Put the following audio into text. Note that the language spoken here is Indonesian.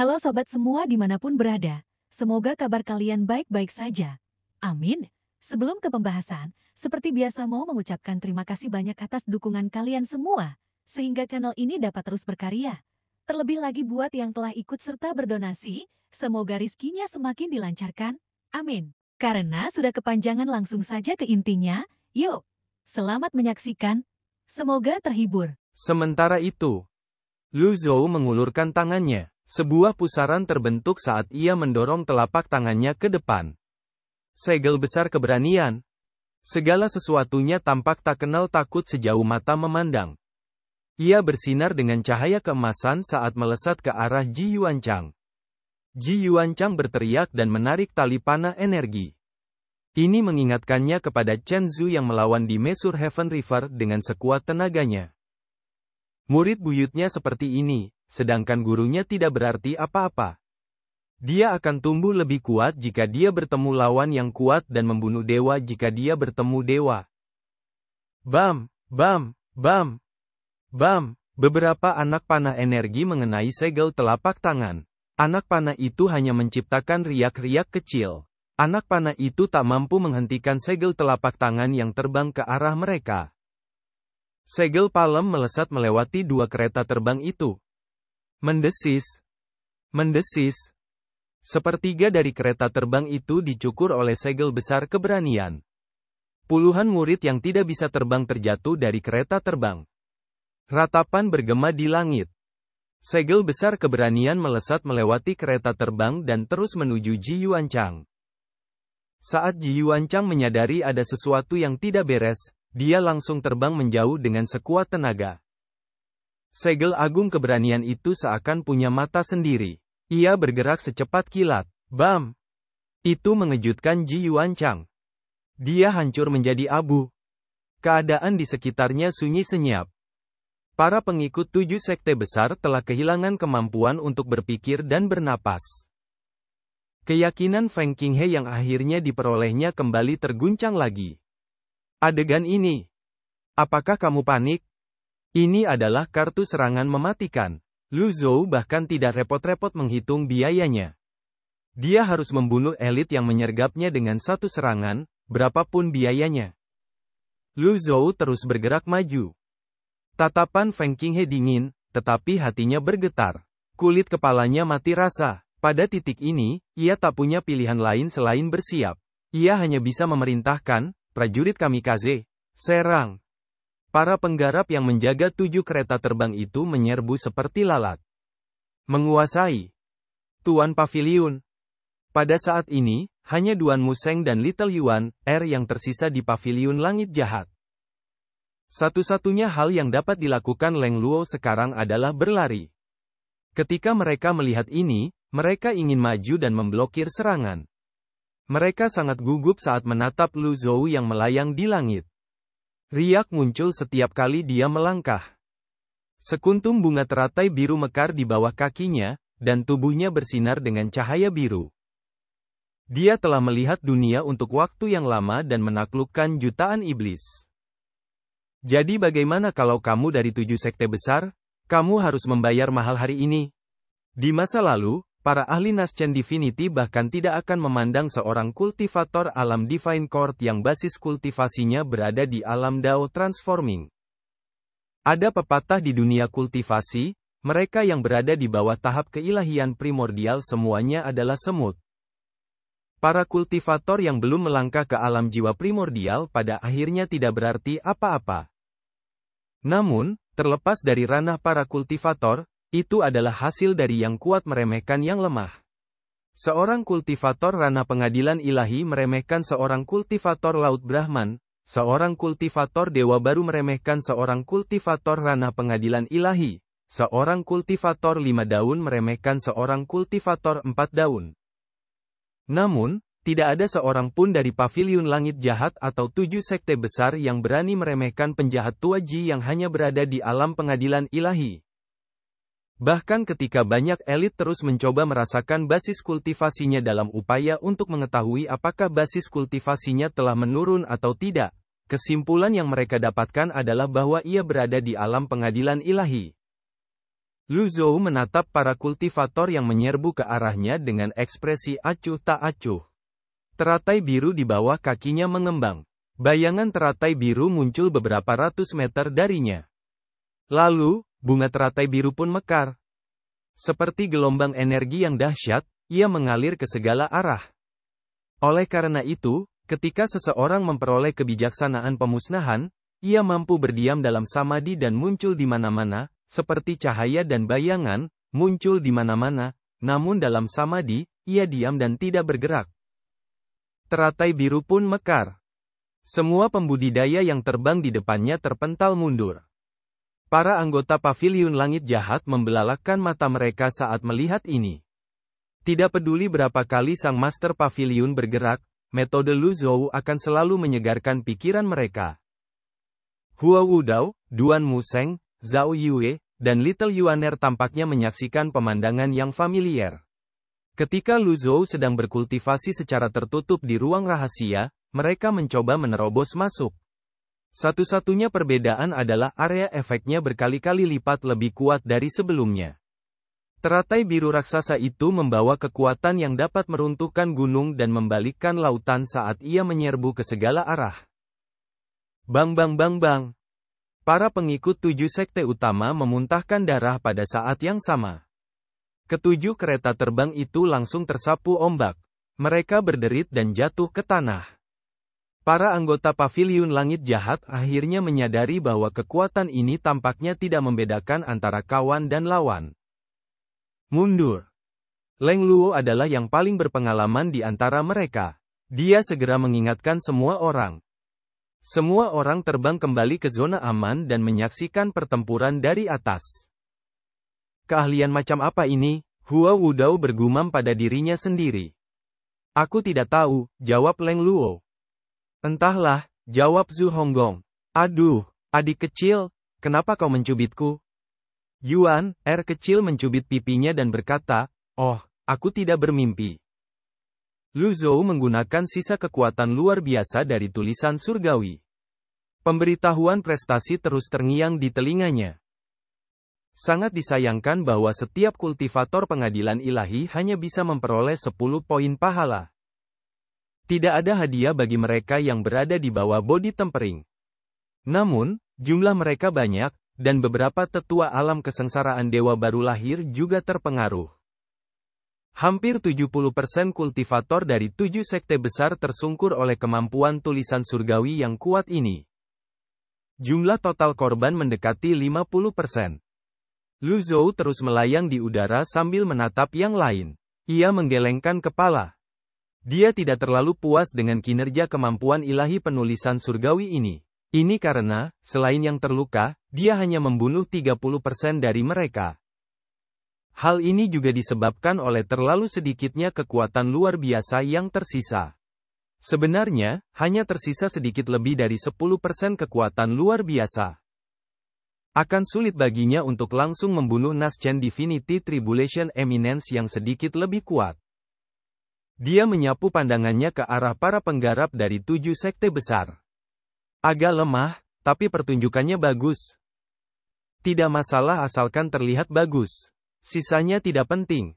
Halo sobat semua dimanapun berada, semoga kabar kalian baik-baik saja. Amin. Sebelum ke pembahasan, seperti biasa mau mengucapkan terima kasih banyak atas dukungan kalian semua, sehingga channel ini dapat terus berkarya. Terlebih lagi buat yang telah ikut serta berdonasi, semoga rizkinya semakin dilancarkan. Amin. Karena sudah kepanjangan langsung saja ke intinya, yuk, selamat menyaksikan. Semoga terhibur. Sementara itu, Lu Zhou mengulurkan tangannya. Sebuah pusaran terbentuk saat ia mendorong telapak tangannya ke depan. Segel besar keberanian. Segala sesuatunya tampak tak kenal takut sejauh mata memandang. Ia bersinar dengan cahaya keemasan saat melesat ke arah Ji Yuanchang. Ji Yuanchang berteriak dan menarik tali panah energi. Ini mengingatkannya kepada Chen Zhu yang melawan di Mesur Heaven River dengan sekuat tenaganya. Murid buyutnya seperti ini, sedangkan gurunya tidak berarti apa-apa. Dia akan tumbuh lebih kuat jika dia bertemu lawan yang kuat dan membunuh dewa jika dia bertemu dewa. Bam, bam, bam, bam. Beberapa anak panah energi mengenai segel telapak tangan. Anak panah itu hanya menciptakan riak-riak kecil. Anak panah itu tak mampu menghentikan segel telapak tangan yang terbang ke arah mereka. Segel palem melesat melewati dua kereta terbang itu. Mendesis. Mendesis. Sepertiga dari kereta terbang itu dicukur oleh segel besar keberanian. Puluhan murid yang tidak bisa terbang terjatuh dari kereta terbang. Ratapan bergema di langit. Segel besar keberanian melesat melewati kereta terbang dan terus menuju Ji Yuanchang. Saat Ji Yuanchang menyadari ada sesuatu yang tidak beres, dia langsung terbang menjauh dengan sekuat tenaga. Segel agung keberanian itu seakan punya mata sendiri. Ia bergerak secepat kilat. Bam! Itu mengejutkan Ji Yuanchang. Dia hancur menjadi abu. Keadaan di sekitarnya sunyi senyap. Para pengikut 7 sekte besar telah kehilangan kemampuan untuk berpikir dan bernapas. Keyakinan Feng Qinghe yang akhirnya diperolehnya kembali terguncang lagi. Adegan ini. Apakah kamu panik? Ini adalah kartu serangan mematikan. Lu Zhou bahkan tidak repot-repot menghitung biayanya. Dia harus membunuh elit yang menyergapnya dengan satu serangan, berapapun biayanya. Lu Zhou terus bergerak maju. Tatapan Feng Qinghe dingin, tetapi hatinya bergetar. Kulit kepalanya mati rasa. Pada titik ini, ia tak punya pilihan lain selain bersiap. Ia hanya bisa memerintahkan, prajurit kamikaze, serang. Para penggarap yang menjaga 7 kereta terbang itu menyerbu seperti lalat. Menguasai. Tuan Paviliun. Pada saat ini, hanya Duan Museng dan Little Yuan, yang tersisa di Paviliun Langit Jahat. Satu-satunya hal yang dapat dilakukan Leng Luo sekarang adalah berlari. Ketika mereka melihat ini, mereka ingin maju dan memblokir serangan. Mereka sangat gugup saat menatap Lu Zhou yang melayang di langit. Riak muncul setiap kali dia melangkah. Sekuntum bunga teratai biru mekar di bawah kakinya, dan tubuhnya bersinar dengan cahaya biru. Dia telah melihat dunia untuk waktu yang lama dan menaklukkan jutaan iblis. Jadi bagaimana kalau kamu dari 7 sekte besar? Kamu harus membayar mahal hari ini. Di masa lalu, para ahli Naschen Divinity bahkan tidak akan memandang seorang kultivator alam Divine Court yang basis kultivasinya berada di alam Dao Transforming. Ada pepatah di dunia kultivasi, mereka yang berada di bawah tahap keilahian primordial semuanya adalah semut. Para kultivator yang belum melangkah ke alam jiwa primordial pada akhirnya tidak berarti apa-apa. Namun, terlepas dari ranah para kultivator, itu adalah hasil dari yang kuat meremehkan yang lemah. Seorang kultivator ranah pengadilan ilahi meremehkan seorang kultivator laut Brahman, seorang kultivator dewa baru meremehkan seorang kultivator ranah pengadilan ilahi, seorang kultivator 5 daun meremehkan seorang kultivator 4 daun. Namun, tidak ada seorang pun dari Paviliun Langit Jahat atau 7 sekte besar yang berani meremehkan penjahat tua Ji yang hanya berada di alam pengadilan ilahi. Bahkan ketika banyak elit terus mencoba merasakan basis kultivasinya dalam upaya untuk mengetahui apakah basis kultivasinya telah menurun atau tidak, kesimpulan yang mereka dapatkan adalah bahwa ia berada di alam pengadilan ilahi. Lu Zhou menatap para kultivator yang menyerbu ke arahnya dengan ekspresi acuh tak acuh. Teratai biru di bawah kakinya mengembang. Bayangan teratai biru muncul beberapa ratus meter darinya. Lalu, bunga teratai biru pun mekar. Seperti gelombang energi yang dahsyat, ia mengalir ke segala arah. Oleh karena itu, ketika seseorang memperoleh kebijaksanaan pemusnahan, ia mampu berdiam dalam samadhi dan muncul di mana-mana, seperti cahaya dan bayangan, muncul di mana-mana, namun dalam samadhi, ia diam dan tidak bergerak. Teratai biru pun mekar. Semua pembudidaya yang terbang di depannya terpental mundur. Para anggota paviliun langit jahat membelalakkan mata mereka saat melihat ini. Tidak peduli berapa kali sang master paviliun bergerak, metode Lu Zhou akan selalu menyegarkan pikiran mereka. Hua Wudao, Duan Museng, Zhao Yue, dan Little Yuaner tampaknya menyaksikan pemandangan yang familiar. Ketika Lu Zhou sedang berkultivasi secara tertutup di ruang rahasia, mereka mencoba menerobos masuk. Satu-satunya perbedaan adalah area efeknya berkali-kali lipat lebih kuat dari sebelumnya. Teratai biru raksasa itu membawa kekuatan yang dapat meruntuhkan gunung dan membalikkan lautan saat ia menyerbu ke segala arah. Bang bang bang bang. Para pengikut 7 sekte utama memuntahkan darah pada saat yang sama. Ketujuh kereta terbang itu langsung tersapu ombak. Mereka berderit dan jatuh ke tanah. Para anggota paviliun langit jahat akhirnya menyadari bahwa kekuatan ini tampaknya tidak membedakan antara kawan dan lawan. Mundur. Leng Luo adalah yang paling berpengalaman di antara mereka. Dia segera mengingatkan semua orang. Semua orang terbang kembali ke zona aman dan menyaksikan pertempuran dari atas. Keahlian macam apa ini? Hua Wudao bergumam pada dirinya sendiri. Aku tidak tahu, jawab Leng Luo. Entahlah, jawab Zhu Honggong. Aduh, adik kecil, kenapa kau mencubitku? Yuan, kecil mencubit pipinya dan berkata, oh, aku tidak bermimpi. Lu Zhou menggunakan sisa kekuatan luar biasa dari tulisan surgawi. Pemberitahuan prestasi terus terngiang di telinganya. Sangat disayangkan bahwa setiap kultivator pengadilan ilahi hanya bisa memperoleh 10 poin pahala. Tidak ada hadiah bagi mereka yang berada di bawah body tempering. Namun, jumlah mereka banyak, dan beberapa tetua alam kesengsaraan dewa baru lahir juga terpengaruh. Hampir 70% kultivator dari 7 sekte besar tersungkur oleh kemampuan tulisan surgawi yang kuat ini. Jumlah total korban mendekati 50%. Lu Zhou terus melayang di udara sambil menatap yang lain. Ia menggelengkan kepala. Dia tidak terlalu puas dengan kinerja kemampuan ilahi penulisan surgawi ini. Ini karena, selain yang terluka, dia hanya membunuh 30% dari mereka. Hal ini juga disebabkan oleh terlalu sedikitnya kekuatan luar biasa yang tersisa. Sebenarnya, hanya tersisa sedikit lebih dari 10% kekuatan luar biasa. Akan sulit baginya untuk langsung membunuh Naschen Divinity Tribulation Eminence yang sedikit lebih kuat. Dia menyapu pandangannya ke arah para penggarap dari 7 sekte besar. Agak lemah, tapi pertunjukannya bagus. Tidak masalah asalkan terlihat bagus. Sisanya tidak penting.